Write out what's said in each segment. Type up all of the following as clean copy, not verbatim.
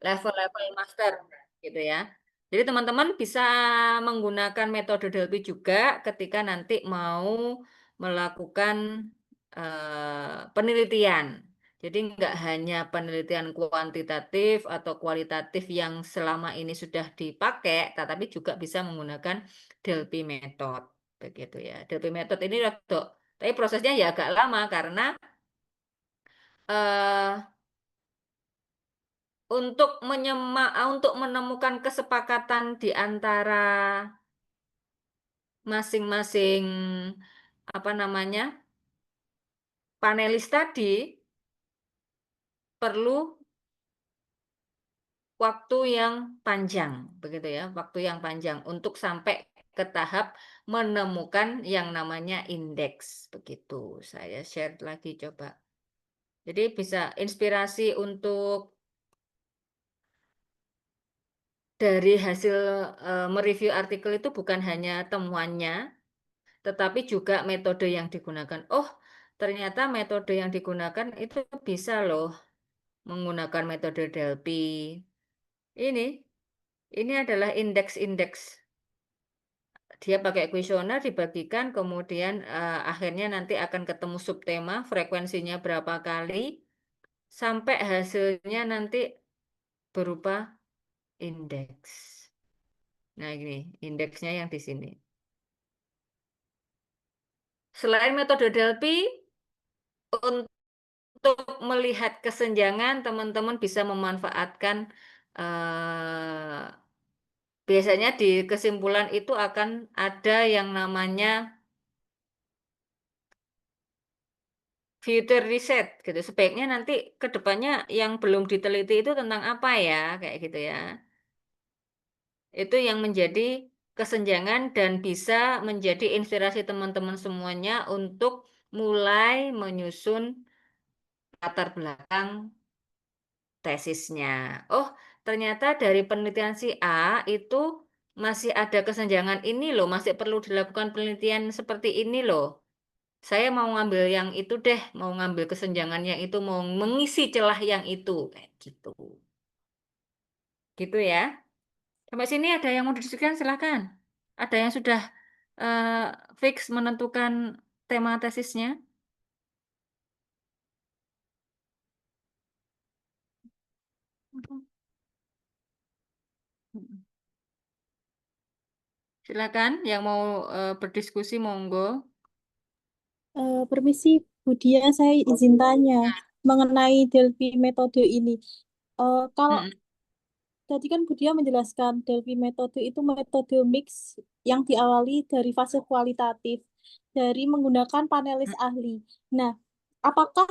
level-level master gitu ya. Jadi teman-teman bisa menggunakan metode Delphi juga ketika nanti mau melakukan penelitian. Jadi nggak hanya penelitian kuantitatif atau kualitatif yang selama ini sudah dipakai, tetapi juga bisa menggunakan Delphi method begitu ya. Delphi method ini tapi prosesnya ya agak lama karena eh, untuk menemukan kesepakatan di antara masing-masing apa namanya panelis tadi perlu waktu yang panjang, begitu ya, waktu yang panjang untuk sampai ke tahap menemukan yang namanya indeks, begitu. Saya share lagi coba. Jadi bisa inspirasi untuk dari hasil mereview artikel itu bukan hanya temuannya, tetapi juga metode yang digunakan. Oh, ternyata metode yang digunakan itu bisa loh menggunakan metode Delphi. Ini, ini adalah indeks-indeks. Dia pakai kuesioner dibagikan, kemudian akhirnya nanti akan ketemu subtema, frekuensinya berapa kali, sampai hasilnya nanti berupa indeks. Nah, ini indeksnya yang di sini. Selain metode Delphi, untuk melihat kesenjangan, teman-teman bisa memanfaatkan biasanya di kesimpulan itu akan ada yang namanya future reset gitu. Sebaiknya nanti ke depannya yang belum diteliti itu tentang apa ya, kayak gitu ya. Itu yang menjadi kesenjangan dan bisa menjadi inspirasi teman-teman semuanya untuk mulai menyusun latar belakang tesisnya. Oh, ternyata dari penelitian si A itu masih ada kesenjangan ini loh, masih perlu dilakukan penelitian seperti ini loh. Saya mau ngambil yang itu deh, mau ngambil kesenjangan yang itu, mau mengisi celah yang itu, kayak gitu. Gitu ya. Sampai sini ada yang mau didiskusikan, silakan. Ada yang sudah eh, fix menentukan tema tesisnya? Silakan, yang mau berdiskusi, monggo. Permisi, Bu Dia, saya izin tanya mengenai Delphi metode ini. Kalau Mm-mm. tadi kan Bu Dia menjelaskan Delphi metode itu metode mix yang diawali dari fase kualitatif dari menggunakan panelis ahli. Nah, apakah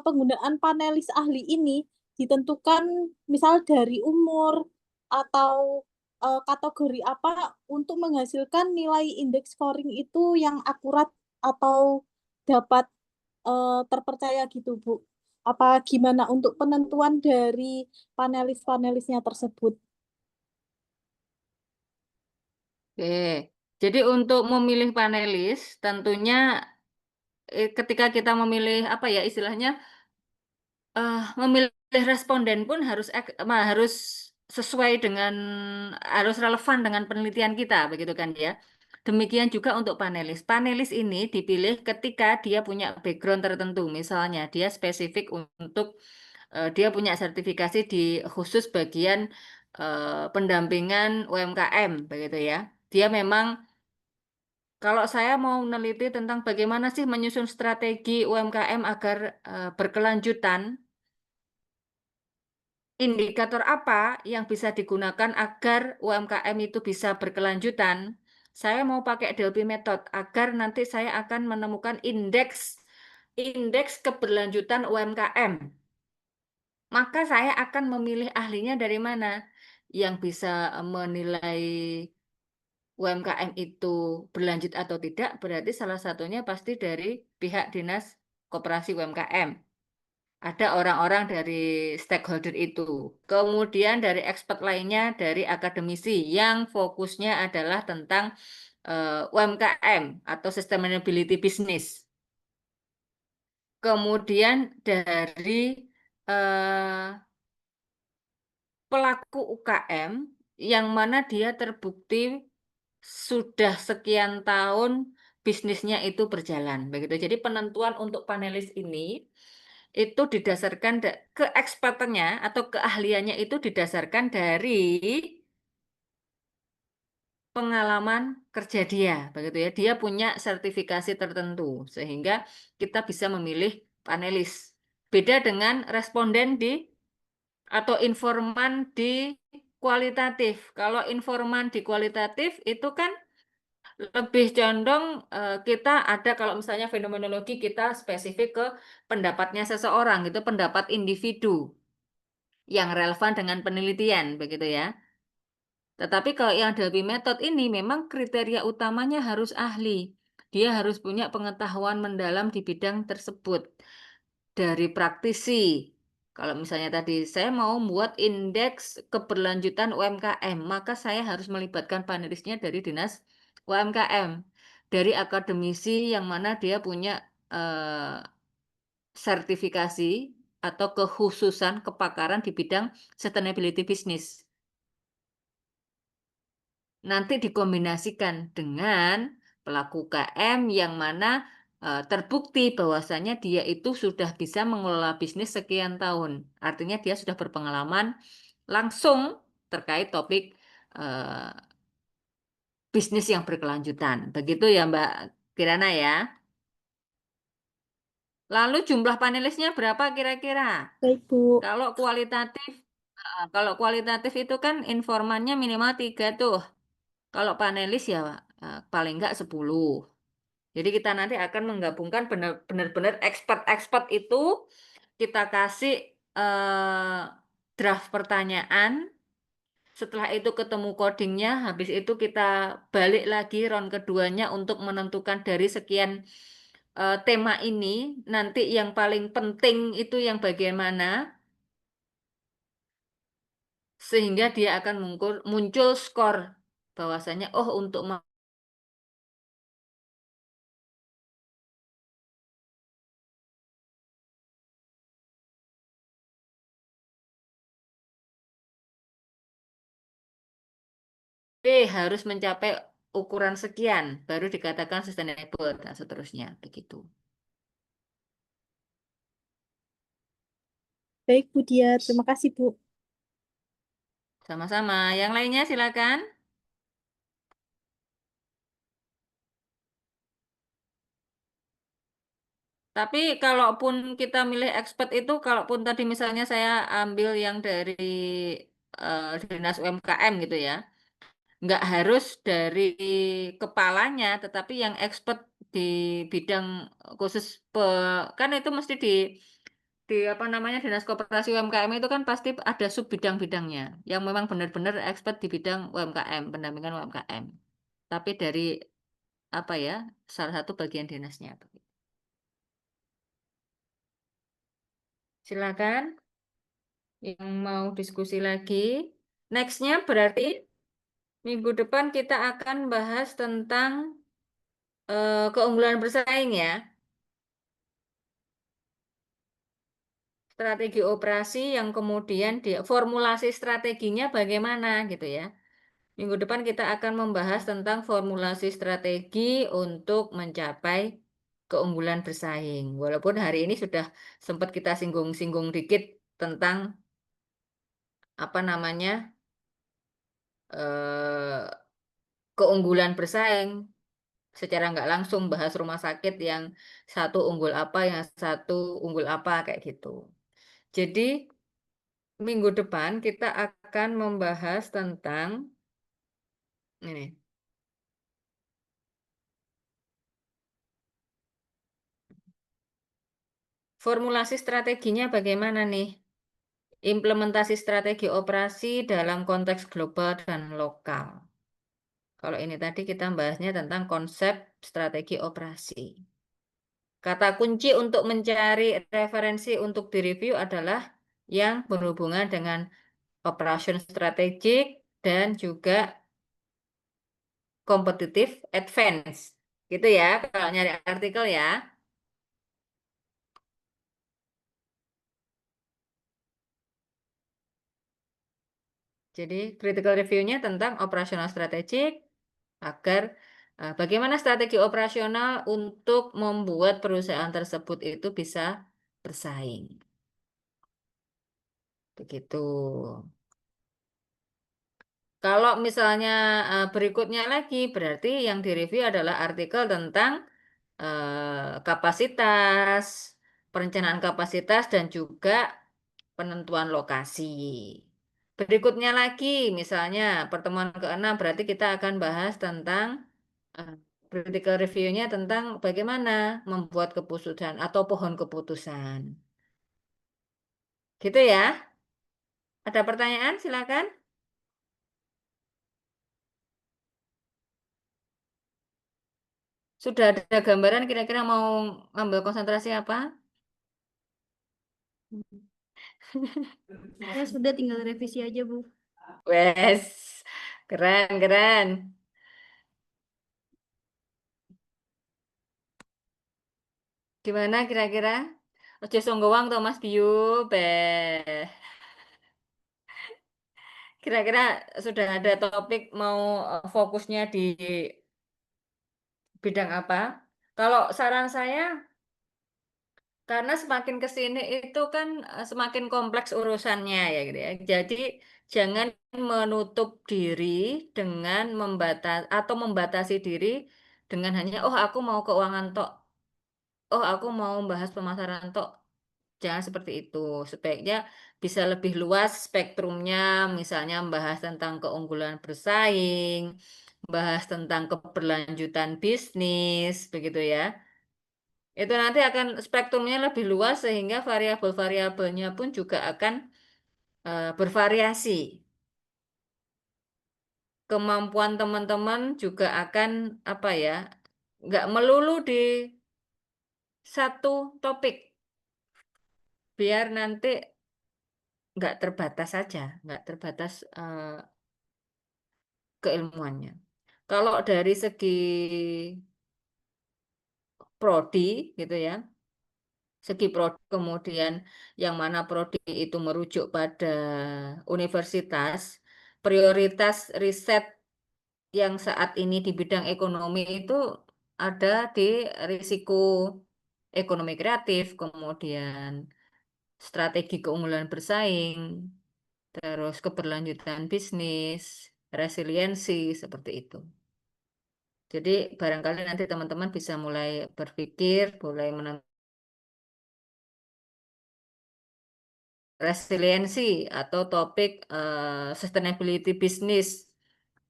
penggunaan panelis ahli ini ditentukan misal dari umur atau kategori apa untuk menghasilkan nilai indeks scoring itu yang akurat atau dapat terpercaya gitu, Bu? Apa gimana untuk penentuan dari panelis-panelisnya tersebut? Oke, jadi untuk memilih panelis, tentunya ketika kita memilih apa ya istilahnya, memilih responden pun harus sesuai dengan harus relevan dengan penelitian kita, begitu kan ya. Demikian juga untuk panelis. Panelis ini dipilih ketika dia punya background tertentu, misalnya dia spesifik untuk dia punya sertifikasi di khusus bagian pendampingan UMKM, begitu ya. Dia memang kalau saya mau meneliti tentang bagaimana sih menyusun strategi UMKM agar berkelanjutan, indikator apa yang bisa digunakan agar UMKM itu bisa berkelanjutan? Saya mau pakai Delphi Method agar nanti saya akan menemukan indeks indeks keberlanjutan UMKM. Maka saya akan memilih ahlinya dari mana yang bisa menilai UMKM itu berlanjut atau tidak. Berarti salah satunya pasti dari pihak Dinas Koperasi UMKM. Ada orang-orang dari stakeholder itu. Kemudian dari expert lainnya dari akademisi yang fokusnya adalah tentang UMKM atau sustainability business. Kemudian dari eh, pelaku UKM yang mana dia terbukti sudah sekian tahun bisnisnya itu berjalan, begitu. Jadi penentuan untuk panelis ini itu didasarkan keekspertannya atau keahliannya itu didasarkan dari pengalaman kerja dia, begitu ya. Dia punya sertifikasi tertentu sehingga kita bisa memilih panelis. Beda dengan responden di atau informan di kualitatif. Kalau informan di kualitatif itu kan lebih condong kita ada kalau misalnya fenomenologi kita spesifik ke pendapatnya seseorang, itu pendapat individu yang relevan dengan penelitian, begitu ya. Tetapi kalau yang Delphi Method ini memang kriteria utamanya harus ahli. Dia harus punya pengetahuan mendalam di bidang tersebut. Dari praktisi. Kalau misalnya tadi saya mau membuat indeks keberlanjutan UMKM, maka saya harus melibatkan panelisnya dari Dinas UMKM. Dari akademisi yang mana dia punya eh, sertifikasi atau kekhususan kepakaran di bidang sustainability business. Nanti dikombinasikan dengan pelaku UKM yang mana terbukti bahwasanya dia itu sudah bisa mengelola bisnis sekian tahun. Artinya dia sudah berpengalaman langsung terkait topik eh, bisnis yang berkelanjutan. Begitu ya Mbak Kirana ya. Lalu jumlah panelisnya berapa kira-kira? Baik, Bu. Kalau kualitatif, kalau kualitatif itu kan informannya minimal 3 tuh. Kalau panelis ya paling enggak 10. Jadi kita nanti akan menggabungkan benar-benar expert-expert itu kita kasih eh, draft pertanyaan. Setelah itu ketemu codingnya, habis itu kita balik lagi round keduanya untuk menentukan dari sekian tema ini nanti yang paling penting itu yang bagian mana, sehingga dia akan muncul skor bahwasanya oh untuk B harus mencapai ukuran sekian, baru dikatakan sustainable, dan seterusnya. Begitu. Baik, Bu Dia. Terima kasih, Bu. Sama-sama. Yang lainnya silakan. Tapi kalaupun kita milih expert itu, kalaupun tadi misalnya saya ambil yang dari Dinas UMKM gitu ya, nggak harus dari kepalanya, tetapi yang expert di bidang khusus kan itu mesti di apa namanya Dinas Koperasi UMKM itu kan pasti ada sub bidang-bidangnya yang memang benar-benar expert di bidang UMKM, pendampingan UMKM. Tapi dari apa ya, salah satu bagian dinasnya. Silakan yang mau diskusi lagi. Nextnya berarti minggu depan kita akan bahas tentang keunggulan bersaing ya. Strategi operasi yang kemudian formulasi strateginya bagaimana gitu ya. Minggu depan kita akan membahas tentang formulasi strategi untuk mencapai keunggulan bersaing. Walaupun hari ini sudah sempat kita singgung-singgung dikit tentang apa namanya eh, keunggulan bersaing secara nggak langsung bahas rumah sakit yang satu unggul apa, yang satu unggul apa kayak gitu. Jadi minggu depan kita akan membahas tentang ini. Formulasi strateginya bagaimana nih? Implementasi strategi operasi dalam konteks global dan lokal. Kalau ini tadi kita bahasnya tentang konsep strategi operasi. Kata kunci untuk mencari referensi untuk direview adalah yang berhubungan dengan operation strategik dan juga competitive advance. Gitu ya, kalau nyari artikel ya. Jadi critical review-nya tentang operasional strategik agar bagaimana strategi operasional untuk membuat perusahaan tersebut itu bisa bersaing. Begitu. Kalau misalnya berikutnya lagi, berarti yang direview adalah artikel tentang kapasitas, perencanaan kapasitas, dan juga penentuan lokasi. Berikutnya lagi, misalnya pertemuan ke-6, berarti kita akan bahas tentang eh, critical review-nya tentang bagaimana membuat keputusan atau pohon keputusan. Gitu ya. Ada pertanyaan? Silakan. Sudah ada gambaran kira-kira mau ngambil konsentrasi apa? Ya sudah tinggal revisi aja, Bu. Wes, keren, keren. Gimana kira-kira? Ojo songgowang to Mas Biu, beh. Kira-kira sudah ada topik mau fokusnya di bidang apa? Kalau saran saya, karena semakin ke sini itu kan semakin kompleks urusannya ya gitu ya. Jadi jangan menutup diri dengan membatasi diri dengan hanya oh aku mau keuangan tok, oh aku mau bahas pemasaran tok. Jangan seperti itu. Sebaiknya bisa lebih luas spektrumnya, misalnya membahas tentang keunggulan bersaing, bahas tentang keberlanjutan bisnis, begitu ya. Itu nanti akan spektrumnya lebih luas sehingga variabel-variabelnya pun juga akan bervariasi. Kemampuan teman-teman juga akan apa ya, nggak melulu di satu topik, biar nanti nggak terbatas saja, nggak terbatas keilmuannya. Kalau dari segi prodi gitu ya, segi prodi kemudian yang mana prodi itu merujuk pada universitas, prioritas riset yang saat ini di bidang ekonomi itu ada di risiko ekonomi kreatif, kemudian strategi keunggulan bersaing, terus keberlanjutan bisnis, resiliensi, seperti itu. Jadi barangkali nanti teman-teman bisa mulai berpikir, mulai menentukan resiliensi atau topik sustainability business,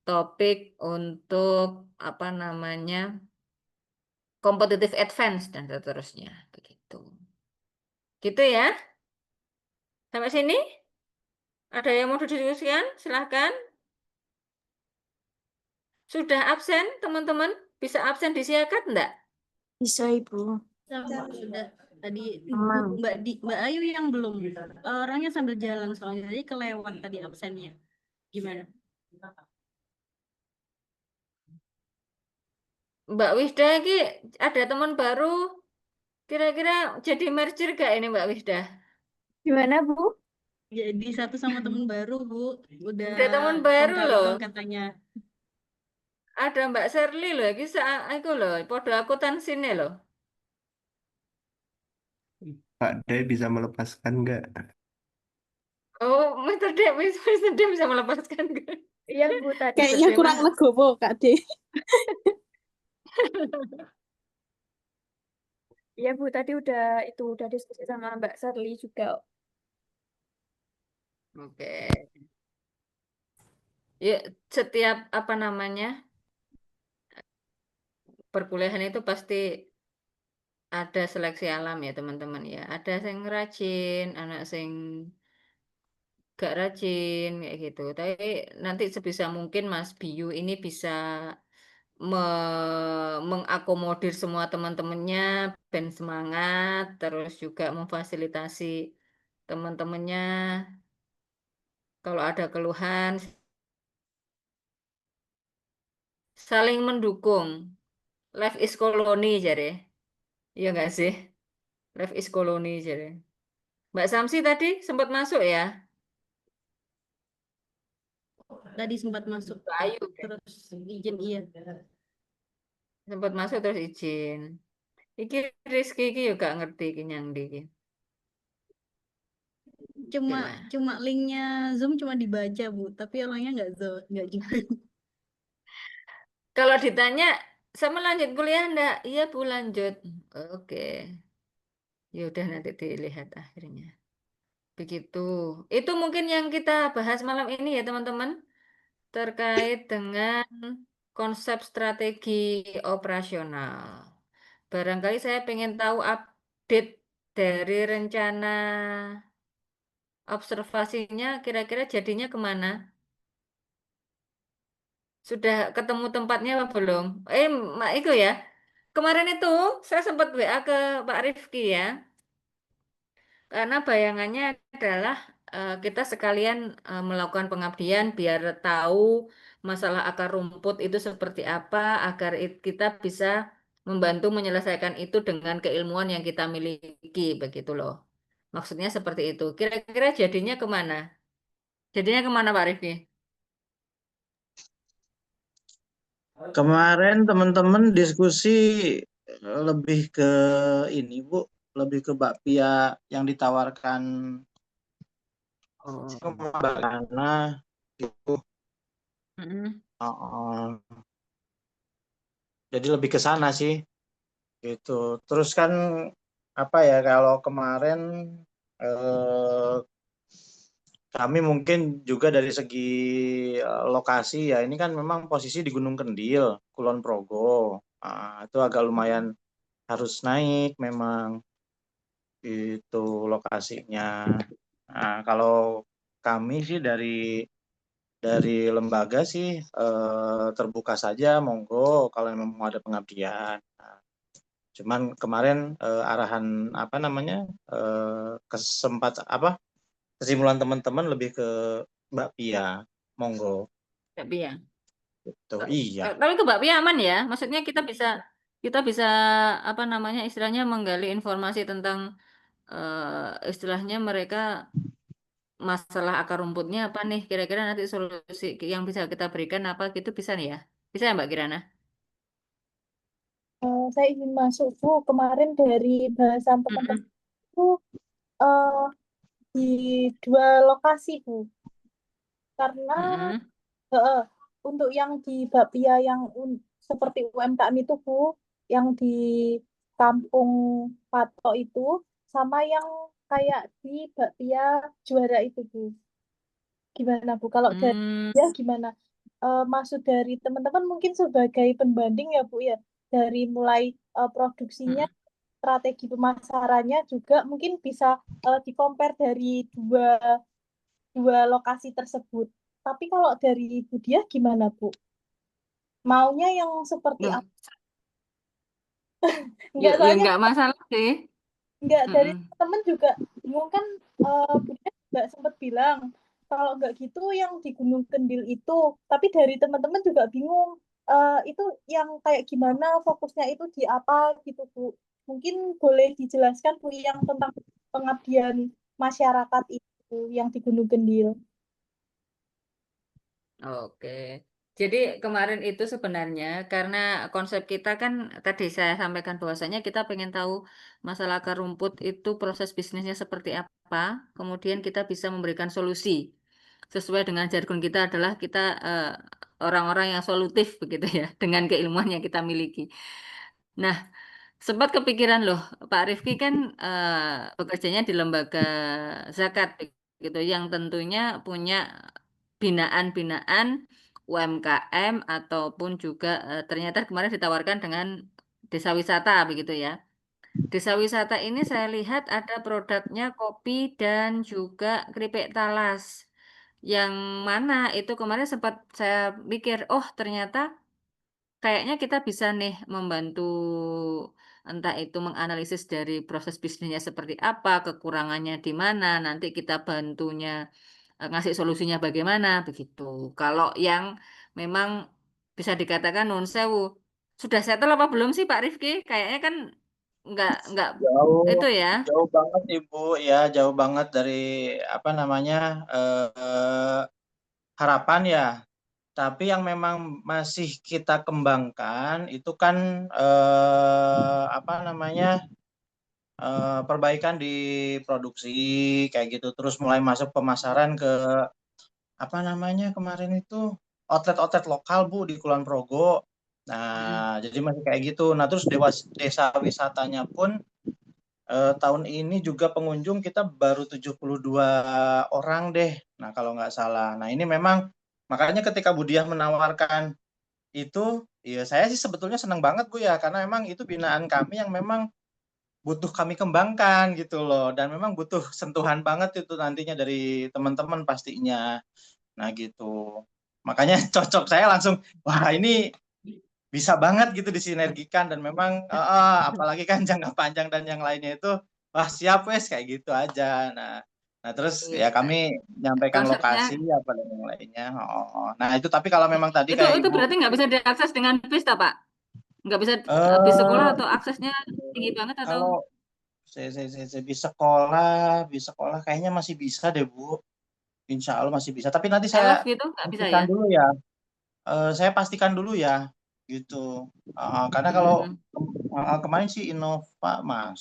topik untuk apa namanya competitive advance dan seterusnya, begitu. Gitu ya. Sampai sini ada yang mau didiskusikan? Silahkan. Sudah absen teman-teman? Bisa absen disiakan enggak? Bisa, Ibu. Sudah. Tadi Mbak Ayu yang belum. Orangnya sambil jalan soalnya jadi kelewat tadi absennya. Gimana? Mbak Wisda ini ada teman baru. Kira-kira jadi merger gak ini Mbak Wisda? Gimana, Bu? Jadi satu sama temen baru, Bu. Udah Ada teman baru loh. kongkal katanya. Ada Mbak Serly loh. Bisa aku loh. Podo akuntansinya loh. Pak D bisa melepaskan nggak? Oh, Mr. D bisa melepaskan gak? Iya Bu tadi. Kayaknya kurang legowo, Kak D. Iya Bu tadi udah diskusi sama Mbak Sarli juga. Oke. Ya, setiap apa namanya perkuliahan itu pasti ada seleksi alam ya teman-teman ya. Ada yang rajin, anak yang gak rajin kayak gitu. Tapi nanti sebisa mungkin Mas Biyu ini bisa mengakomodir semua teman-temannya, ben semangat, terus juga memfasilitasi teman-temannya kalau ada keluhan, saling mendukung. Life is colony jadi. Iya nggak sih? Life is colony jadi. Mbak Samsi tadi sempat masuk ya? Tadi sempat masuk Mbak Ayu terus izin iya. sempat masuk terus izin. Iki Rizky iki juga ngerti iki nyang ndi iki. Cuma Oke lah. cuma linknya Zoom cuma dibaca Bu, tapi orangnya nggak juga. Kalau ditanya sama lanjut kuliah enggak? Iya Bu lanjut. Oke. Ya udah nanti dilihat akhirnya. Begitu. Itu mungkin yang kita bahas malam ini ya teman-teman terkait dengan konsep strategi operasional. Barangkali saya pengen tahu update dari rencana observasinya kira-kira jadinya kemana? Sudah ketemu tempatnya apa belum? Mak Iko ya. Kemarin itu saya sempat WA ke Pak Rifki ya. Karena bayangannya adalah kita sekalian melakukan pengabdian biar tahu masalah akar rumput itu seperti apa agar kita bisa membantu menyelesaikan itu dengan keilmuan yang kita miliki begitu loh. Maksudnya seperti itu. Kira-kira jadinya kemana? Jadinya kemana Pak Rifki? Kemarin teman-teman diskusi lebih ke ini Bu, lebih ke bakpia yang ditawarkan Oh. kemana gitu. Mm-mm. Jadi lebih ke sana sih gitu. Terus kan apa ya kalau kemarin kami mungkin juga dari segi lokasi ya ini kan memang posisi di Gunung Kendil, Kulon Progo. Itu agak lumayan harus naik memang itu lokasinya. Nah, kalau kami sih dari lembaga sih terbuka saja, monggo kalau memang mau ada pengabdian. Nah, cuman kemarin arahan apa namanya kesimpulan teman-teman lebih ke Mbak Pia, monggo. Tapi ya. Gitu. Iya. Tapi ke Mbak Pia aman ya? Maksudnya kita bisa apa namanya istilahnya menggali informasi tentang istilahnya mereka masalah akar rumputnya apa nih? Kira-kira nanti solusi yang bisa kita berikan apa gitu bisa nih ya? Bisa ya Mbak Kirana? Saya ingin masuk Bu, kemarin dari bahasan teman-teman Mm-mm. itu eh, di dua lokasi Bu, karena Mm-mm. eh, untuk yang di Bapia yang seperti UMKM itu Bu, yang di Kampung Pato itu, sama yang kayak di Bapia Juara itu Bu. Gimana Bu? Kalau dari Hmm. ya gimana? Maksud dari teman-teman mungkin sebagai pembanding ya Bu ya, dari mulai produksinya, Mm-mm. strategi pemasarannya juga mungkin bisa di-compare dari dua dua lokasi tersebut. Tapi kalau dari Bu Diah gimana Bu? Maunya yang seperti Loh, apa? Enggak, ya soalnya nggak masalah sih. enggak dari Mm-mm. teman juga bingung kan, Bu Diah nggak sempat bilang kalau nggak gitu yang di Gunung Kendil itu, tapi dari teman-teman juga bingung itu yang kayak gimana, fokusnya itu di apa gitu Bu. Mungkin boleh dijelaskan Bu yang tentang pengabdian masyarakat itu yang di Gunung Kendil. Oke. Jadi kemarin itu sebenarnya karena konsep kita kan tadi saya sampaikan bahwasanya kita pengen tahu masalah akar rumput itu proses bisnisnya seperti apa, kemudian kita bisa memberikan solusi sesuai dengan jargon kita adalah kita orang-orang yang solutif begitu ya dengan keilmuan yang kita miliki. Nah, sempat kepikiran loh, Pak Rifki kan bekerjanya di lembaga zakat gitu, yang tentunya punya binaan-binaan UMKM ataupun juga ternyata kemarin ditawarkan dengan desa wisata begitu ya. Desa wisata ini saya lihat ada produknya kopi dan juga keripik talas. Yang mana itu kemarin sempat saya pikir, oh ternyata kayaknya kita bisa nih membantu entah itu menganalisis dari proses bisnisnya seperti apa, kekurangannya di mana, nanti kita bantunya ngasih solusinya bagaimana begitu. Kalau yang memang bisa dikatakan non sewu, sudah settle apa belum sih Pak Rifki? Kayaknya kan nggak Jauh, itu ya. jauh banget Ibu ya, jauh banget dari apa namanya harapan ya. Tapi yang memang masih kita kembangkan itu kan apa namanya perbaikan di produksi kayak gitu. Terus mulai masuk pemasaran ke apa namanya kemarin itu outlet-outlet lokal Bu di Kulon Progo. Nah, jadi masih kayak gitu. Nah, terus desa wisatanya pun tahun ini juga pengunjung kita baru 72 orang deh. Nah, kalau nggak salah. Nah, ini memang makanya ketika Bu Diah menawarkan itu, ya saya sih sebetulnya senang banget Bu ya, karena memang itu binaan kami yang memang butuh kami kembangkan gitu loh, dan memang butuh sentuhan banget itu nantinya dari teman-teman pastinya. Nah gitu. Makanya cocok saya langsung, wah ini bisa banget gitu disinergikan dan memang apalagi kan jangka panjang dan yang lainnya itu, wah siap wes kayak gitu aja. Nah terus Iya. ya kami menyampaikan Konsepnya lokasi apa dan yang lainnya. Nah itu tapi kalau memang tadi kayak itu Ibu berarti nggak bisa diakses dengan bis, tak, Pak? Nggak bisa habis sekolah eh atau aksesnya tinggi banget atau kalau saya bisa sekolah kayaknya masih bisa deh Bu. Insya Allah masih bisa. Tapi nanti LF saya gitu nggak bisa pastikan ya? dulu ya. Saya pastikan dulu ya, gitu. Karena kalau Hmm. kemarin sih Innova Mas